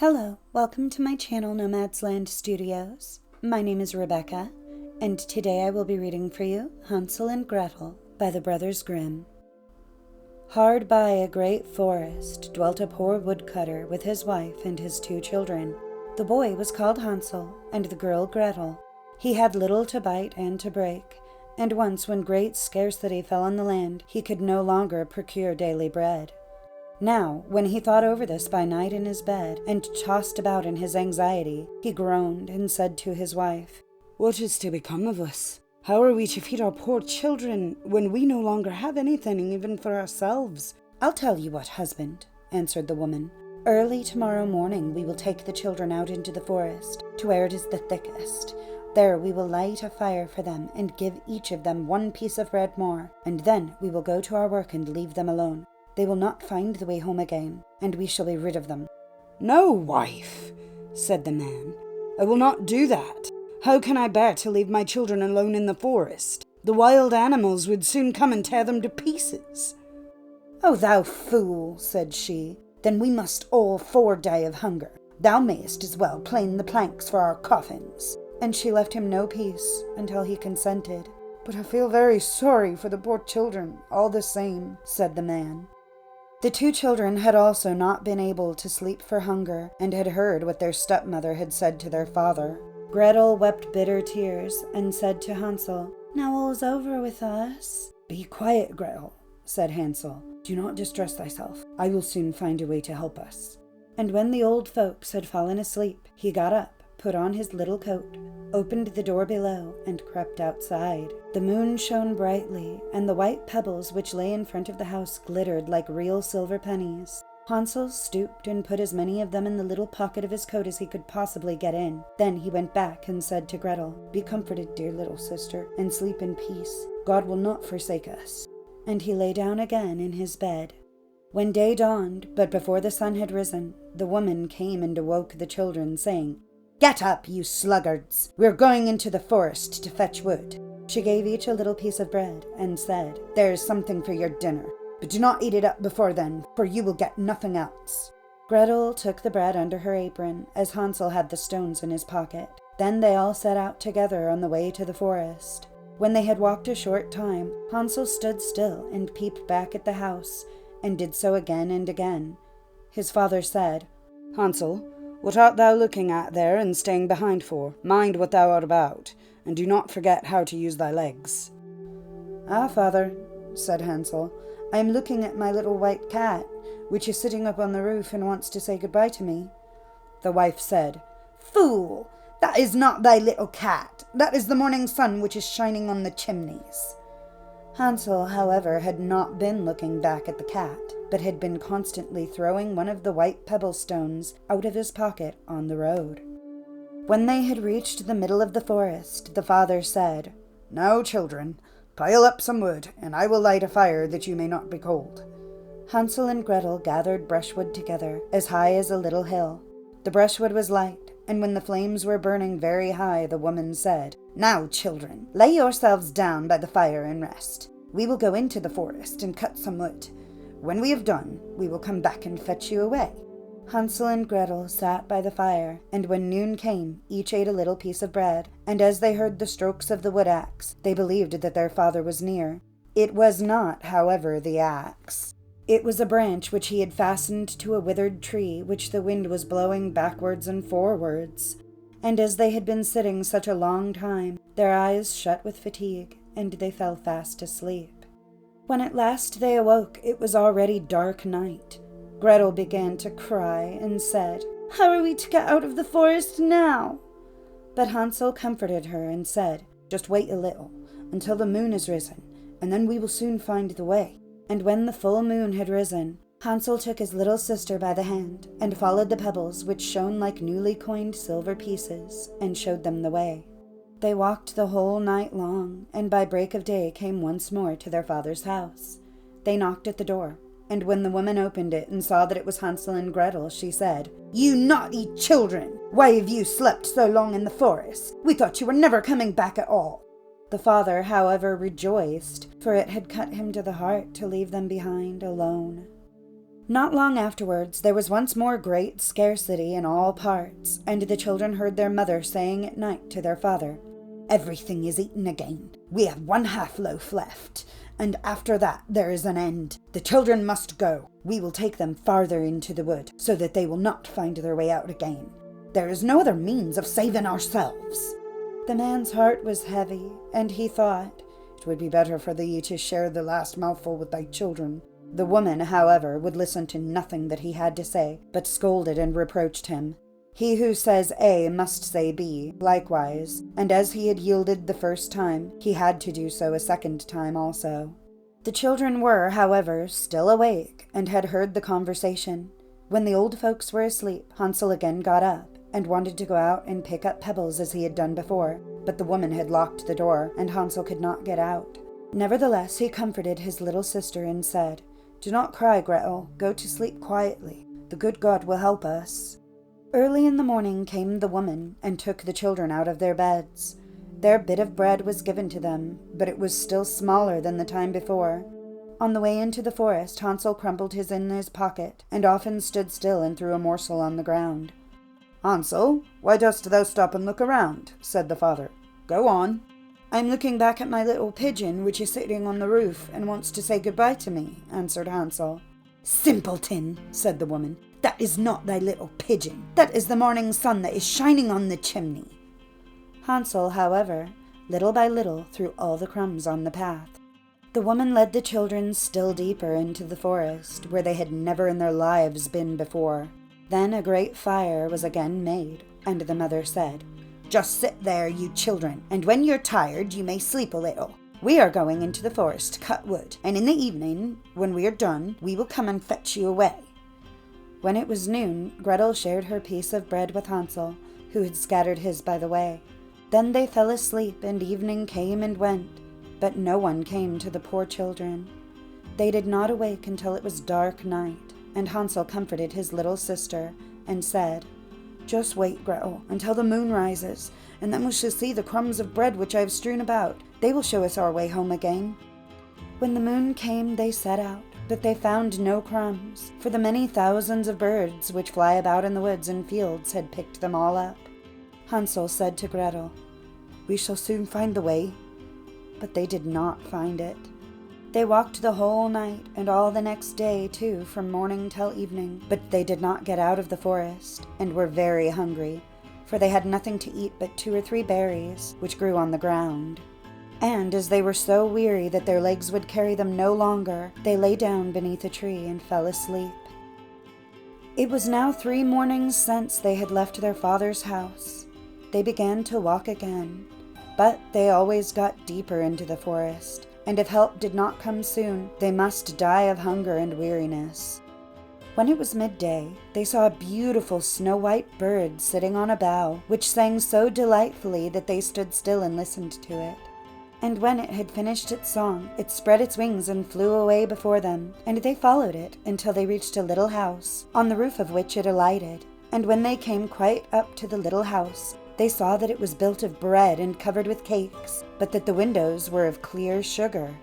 Hello, welcome to my channel Nomadsland Studios. My name is Rebecca, and today I will be reading for you Hansel and Gretel by the Brothers Grimm. Hard by a great forest dwelt a poor woodcutter with his wife and his 2 children. The boy was called Hansel, and the girl Gretel. He had little to bite and to break, and once when great scarcity fell on the land, he could no longer procure daily bread. Now, when he thought over this by night in his bed, and tossed about in his anxiety, he groaned and said to his wife, "What is to become of us? How are we to feed our poor children when we no longer have anything even for ourselves?" "I'll tell you what, husband," answered the woman. "Early tomorrow morning we will take the children out into the forest, to where it is the thickest. There we will light a fire for them, and give each of them 1 piece of bread more, and then we will go to our work and leave them alone. They will not find the way home again, and we shall be rid of them." "No, wife," said the man. "I will not do that. How can I bear to leave my children alone in the forest? The wild animals would soon come and tear them to pieces." "Oh, thou fool," said she, "then we must all 4 die of hunger. Thou mayest as well plane the planks for our coffins." And she left him no peace until he consented. "But I feel very sorry for the poor children, all the same," said the man. The 2 children had also not been able to sleep for hunger, and had heard what their stepmother had said to their father. Gretel wept bitter tears, and said to Hansel, "Now all's over with us." "Be quiet, Gretel," said Hansel. "Do not distress thyself. I will soon find a way to help us." And when the old folks had fallen asleep, he got up, put on his little coat, opened the door below, and crept outside. The moon shone brightly, and the white pebbles which lay in front of the house glittered like real silver pennies. Hansel stooped and put as many of them in the little pocket of his coat as he could possibly get in. Then he went back and said to Gretel, "Be comforted, dear little sister, and sleep in peace. God will not forsake us." And he lay down again in his bed. When day dawned, but before the sun had risen, the woman came and awoke the children, saying, "Get up, you sluggards! We're going into the forest to fetch wood." She gave each a little piece of bread, and said, "There's something for your dinner, but do not eat it up before then, for you will get nothing else." Gretel took the bread under her apron, as Hansel had the stones in his pocket. Then they all set out together on the way to the forest. When they had walked a short time, Hansel stood still and peeped back at the house, and did so again and again. His father said, "Hansel, what art thou looking at there and staying behind for? Mind what thou art about, and do not forget how to use thy legs." "Ah, father," said Hansel, "I am looking at my little white cat, which is sitting up on the roof and wants to say goodbye to me." The wife said, "Fool! That is not thy little cat. That is the morning sun which is shining on the chimneys." Hansel, however, had not been looking back at the cat, but had been constantly throwing one of the white pebble stones out of his pocket on the road. When they had reached the middle of the forest, the father said, "Now, children, pile up some wood, and I will light a fire that you may not be cold." Hansel and Gretel gathered brushwood together, as high as a little hill. The brushwood was light, and when the flames were burning very high, the woman said, "Now, children, lay yourselves down by the fire and rest. We will go into the forest and cut some wood. When we have done, we will come back and fetch you away." Hansel and Gretel sat by the fire, and when noon came, each ate a little piece of bread, and as they heard the strokes of the wood axe, they believed that their father was near. It was not, however, the axe. It was a branch which he had fastened to a withered tree, which the wind was blowing backwards and forwards. And as they had been sitting such a long time, their eyes shut with fatigue, and they fell fast asleep. When at last they awoke, it was already dark night. Gretel began to cry and said, "How are we to get out of the forest now?" But Hansel comforted her and said, "Just wait a little, until the moon is risen, and then we will soon find the way." And when the full moon had risen, Hansel took his little sister by the hand, and followed the pebbles which shone like newly coined silver pieces, and showed them the way. They walked the whole night long, and by break of day came once more to their father's house. They knocked at the door, and when the woman opened it and saw that it was Hansel and Gretel, she said, "You naughty children! Why have you slept so long in the forest? We thought you were never coming back at all." The father, however, rejoiced, for it had cut him to the heart to leave them behind alone. Not long afterwards, there was once more great scarcity in all parts, and the children heard their mother saying at night to their father, "Everything is eaten again. We have 1/2 loaf left, and after that there is an end. The children must go. We will take them farther into the wood, so that they will not find their way out again. There is no other means of saving ourselves." The man's heart was heavy, and he thought, "It would be better for thee to share the last mouthful with thy children." The woman, however, would listen to nothing that he had to say, but scolded and reproached him. He who says A must say B, likewise, and as he had yielded the first time, he had to do so a second time also. The children were, however, still awake, and had heard the conversation. When the old folks were asleep, Hansel again got up, and wanted to go out and pick up pebbles as he had done before, but the woman had locked the door, and Hansel could not get out. Nevertheless, he comforted his little sister and said, "Do not cry, Gretel. Go to sleep quietly. The good God will help us." Early in the morning came the woman, and took the children out of their beds. Their bit of bread was given to them, but it was still smaller than the time before. On the way into the forest, Hansel crumpled his in his pocket, and often stood still and threw a morsel on the ground. "Hansel, why dost thou stop and look around?" said the father. "Go on." "I am looking back at my little pigeon, which is sitting on the roof, and wants to say goodbye to me," answered Hansel. "Simpleton," said the woman, "that is not thy little pigeon. That is the morning sun that is shining on the chimney." Hansel, however, little by little threw all the crumbs on the path. The woman led the children still deeper into the forest, where they had never in their lives been before. Then a great fire was again made, and the mother said, "Just sit there, you children, and when you're tired you may sleep a little. We are going into the forest to cut wood, and in the evening, when we are done, we will come and fetch you away." When it was noon, Gretel shared her piece of bread with Hansel, who had scattered his by the way. Then they fell asleep, and evening came and went, but no one came to the poor children. They did not awake until it was dark night, and Hansel comforted his little sister, and said, "Just wait, Gretel, until the moon rises, and then we shall see the crumbs of bread which I have strewn about. They will show us our way home again." When the moon came, they set out, but they found no crumbs, for the many thousands of birds which fly about in the woods and fields had picked them all up. Hansel said to Gretel, "We shall soon find the way." But they did not find it. They walked the whole night, and all the next day, too, from morning till evening, but they did not get out of the forest, and were very hungry, for they had nothing to eat but 2 or 3 berries, which grew on the ground. And as they were so weary that their legs would carry them no longer, they lay down beneath a tree and fell asleep. It was now 3 mornings since they had left their father's house. They began to walk again, but they always got deeper into the forest, and if help did not come soon, they must die of hunger and weariness. When it was midday, they saw a beautiful snow-white bird sitting on a bough, which sang so delightfully that they stood still and listened to it. And when it had finished its song, it spread its wings and flew away before them, and they followed it until they reached a little house, on the roof of which it alighted. And when they came quite up to the little house, they saw that it was built of bread and covered with cakes, but that the windows were of clear sugar.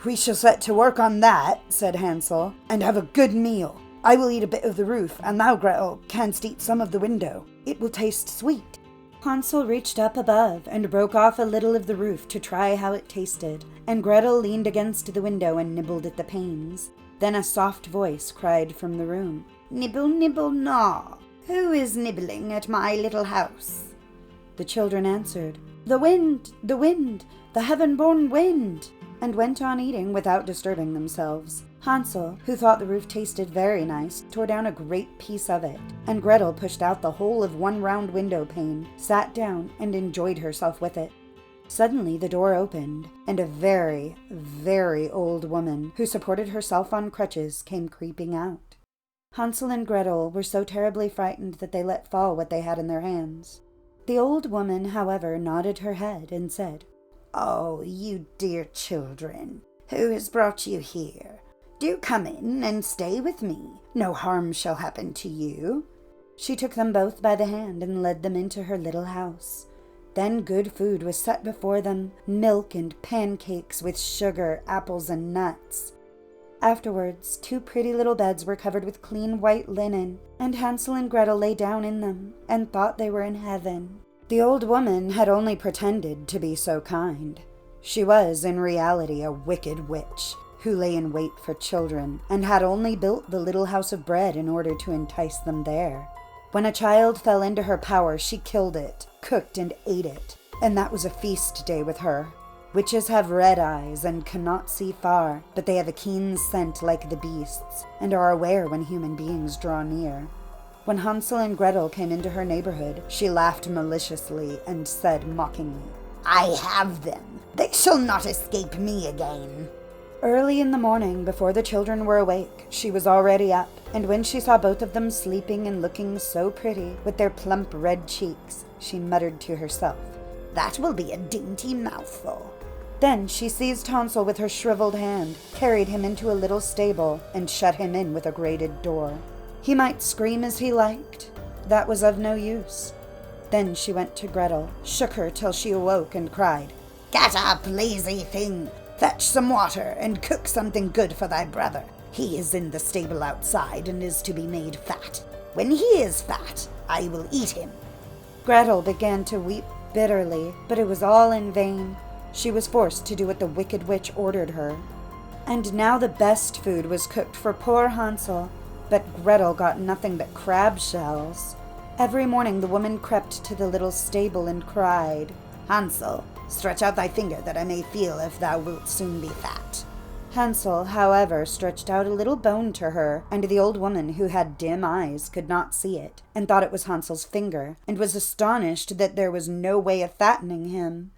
"We shall set to work on that," said Hansel, "and have a good meal. I will eat a bit of the roof, and thou, Gretel, canst eat some of the window. It will taste sweet." Hansel reached up above and broke off a little of the roof to try how it tasted, and Gretel leaned against the window and nibbled at the panes. Then a soft voice cried from the room, "Nibble, nibble, gnaw. Who is nibbling at my little house?" The children answered, the wind, the heaven-born wind," and went on eating without disturbing themselves. Hansel, who thought the roof tasted very nice, tore down a great piece of it, and Gretel pushed out the whole of one round window pane, sat down, and enjoyed herself with it. Suddenly the door opened, and a very, very old woman, who supported herself on crutches, came creeping out. Hansel and Gretel were so terribly frightened that they let fall what they had in their hands. The old woman, however, nodded her head and said, "Oh, you dear children, who has brought you here? Do come in and stay with me. No harm shall happen to you." She took them both by the hand and led them into her little house. Then good food was set before them, milk and pancakes with sugar, apples and nuts. Afterwards, 2 pretty little beds were covered with clean white linen, and Hansel and Gretel lay down in them and thought they were in heaven. The old woman had only pretended to be so kind. She was, in reality, a wicked witch who lay in wait for children and had only built the little house of bread in order to entice them there. When a child fell into her power, she killed it, cooked and ate it, and that was a feast day with her. Witches have red eyes and cannot see far, but they have a keen scent like the beasts, and are aware when human beings draw near. When Hansel and Gretel came into her neighborhood, she laughed maliciously and said mockingly, "I have them. They shall not escape me again." Early in the morning, before the children were awake, she was already up, and when she saw both of them sleeping and looking so pretty, with their plump red cheeks, she muttered to herself, "That will be a dainty mouthful." Then she seized Hansel with her shriveled hand, carried him into a little stable, and shut him in with a grated door. He might scream as he liked. That was of no use. Then she went to Gretel, shook her till she awoke, and cried, "Get up, lazy thing! Fetch some water, and cook something good for thy brother. He is in the stable outside, and is to be made fat. When he is fat, I will eat him." Gretel began to weep bitterly, but it was all in vain. She was forced to do what the wicked witch ordered her. And now the best food was cooked for poor Hansel, but Gretel got nothing but crab shells. Every morning the woman crept to the little stable and cried, "Hansel, stretch out thy finger that I may feel if thou wilt soon be fat." Hansel, however, stretched out a little bone to her, and the old woman, who had dim eyes, could not see it, and thought it was Hansel's finger, and was astonished that there was no way of fattening him.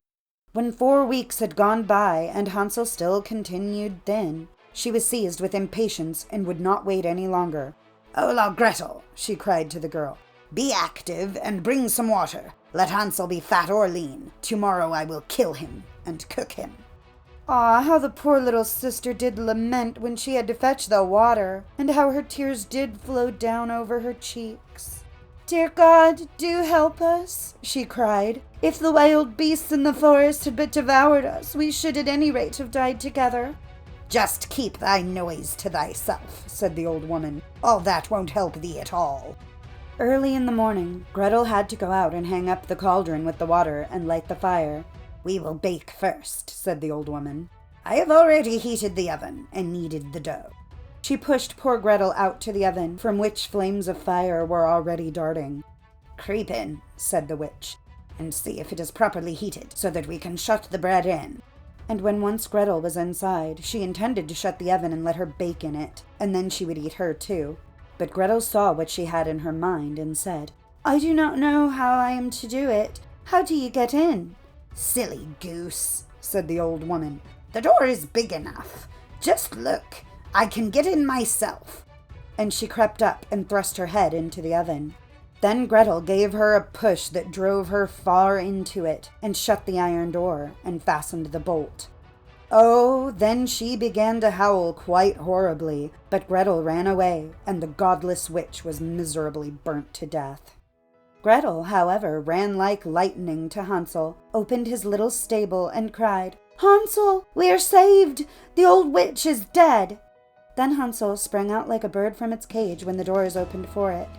When 4 weeks had gone by, and Hansel still continued thin, she was seized with impatience and would not wait any longer. "Hola, Gretel," she cried to the girl. "Be active and bring some water. Let Hansel be fat or lean. Tomorrow I will kill him and cook him." Ah, how the poor little sister did lament when she had to fetch the water, and how her tears did flow down over her cheeks. "Dear God, do help us," she cried. "If the wild beasts in the forest had but devoured us, we should at any rate have died together." "Just keep thy noise to thyself," said the old woman. "All that won't help thee at all." Early in the morning, Gretel had to go out and hang up the cauldron with the water and light the fire. "We will bake first," said the old woman. "I have already heated the oven and kneaded the dough." She pushed poor Gretel out to the oven, from which flames of fire were already darting. "Creep in," said the witch, "and see if it is properly heated, so that we can shut the bread in." And when once Gretel was inside, she intended to shut the oven and let her bake in it, and then she would eat her too. But Gretel saw what she had in her mind, and said, "I do not know how I am to do it. How do you get in?" "Silly goose," said the old woman. "The door is big enough. Just look. I can get in myself." And she crept up and thrust her head into the oven. Then Gretel gave her a push that drove her far into it, and shut the iron door, and fastened the bolt. Oh, then she began to howl quite horribly, but Gretel ran away, and the godless witch was miserably burnt to death. Gretel, however, ran like lightning to Hansel, opened his little stable, and cried, "Hansel, we are saved! The old witch is dead!" Then Hansel sprang out like a bird from its cage when the doors opened for it.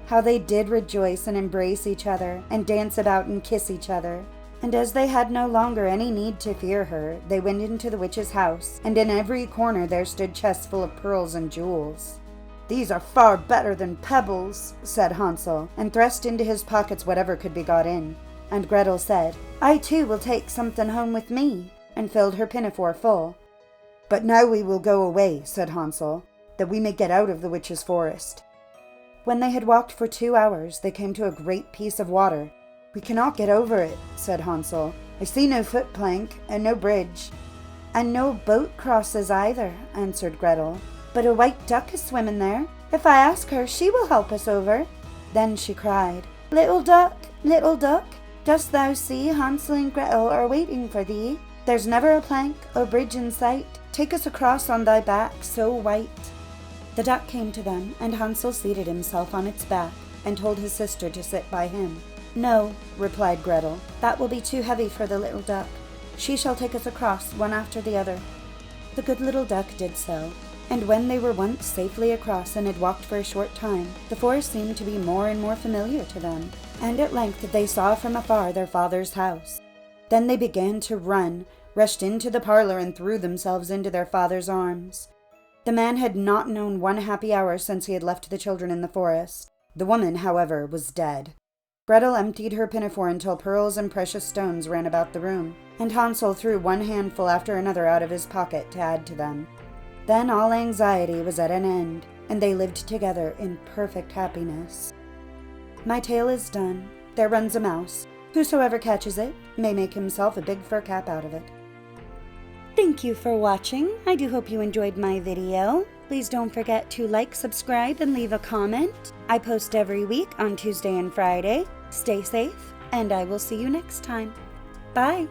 How they did rejoice and embrace each other, and dance about and kiss each other. And as they had no longer any need to fear her, they went into the witch's house, and in every corner there stood chests full of pearls and jewels. "These are far better than pebbles," said Hansel, and thrust into his pockets whatever could be got in. And Gretel said, "I too will take something home with me," and filled her pinafore full. "But now we will go away," said Hansel, "that we may get out of the witch's forest." When they had walked for 2 hours, they came to a great piece of water. "We cannot get over it," said Hansel. "I see no foot plank, and no bridge." "And no boat crosses either," answered Gretel. "But a white duck is swimming there. If I ask her, she will help us over." Then she cried, little duck, dost thou see Hansel and Gretel are waiting for thee? There's never a plank or bridge in sight. Take us across on thy back so white." The duck came to them, and Hansel seated himself on its back, and told his sister to sit by him. "No," replied Gretel, "that will be too heavy for the little duck. She shall take us across, one after the other." The good little duck did so, And when they were once safely across and had walked for a short time, the forest seemed to be more and more familiar to them, and at length they saw from afar their father's house. Then they began to run, rushed into the parlor, and threw themselves into their father's arms. The man had not known one happy hour since he had left the children in the forest. The woman, however, was dead. Gretel emptied her pinafore until pearls and precious stones ran about the room, and Hansel threw one handful after another out of his pocket to add to them. Then all anxiety was at an end, and they lived together in perfect happiness. My tale is done. There runs a mouse. Whosoever catches it may make himself a big fur cap out of it. Thank you for watching. I do hope you enjoyed my video. Please don't forget to like, subscribe, and leave a comment. I post every week on Tuesday and Friday. Stay safe, and I will see you next time. Bye!